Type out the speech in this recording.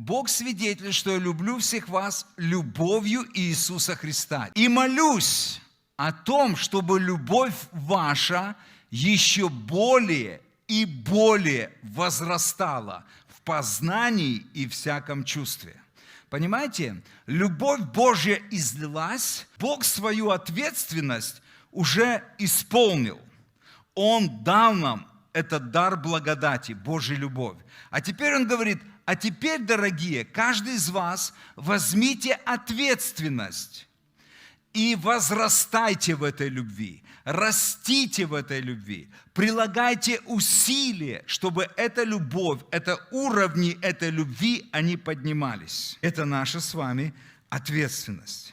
Бог свидетель, что я люблю всех вас любовью Иисуса Христа. И молюсь о том, чтобы любовь ваша еще более и более возрастала в познании и всяком чувстве. Понимаете, любовь Божья излилась, Бог свою ответственность уже исполнил. Он дал нам этот дар благодати, Божьей любовь. А теперь Он говорит, а теперь, дорогие, каждый из вас возьмите ответственность и возрастайте в этой любви, растите в этой любви, прилагайте усилия, чтобы эта любовь, это уровни этой любви, они поднимались. Это наша с вами ответственность.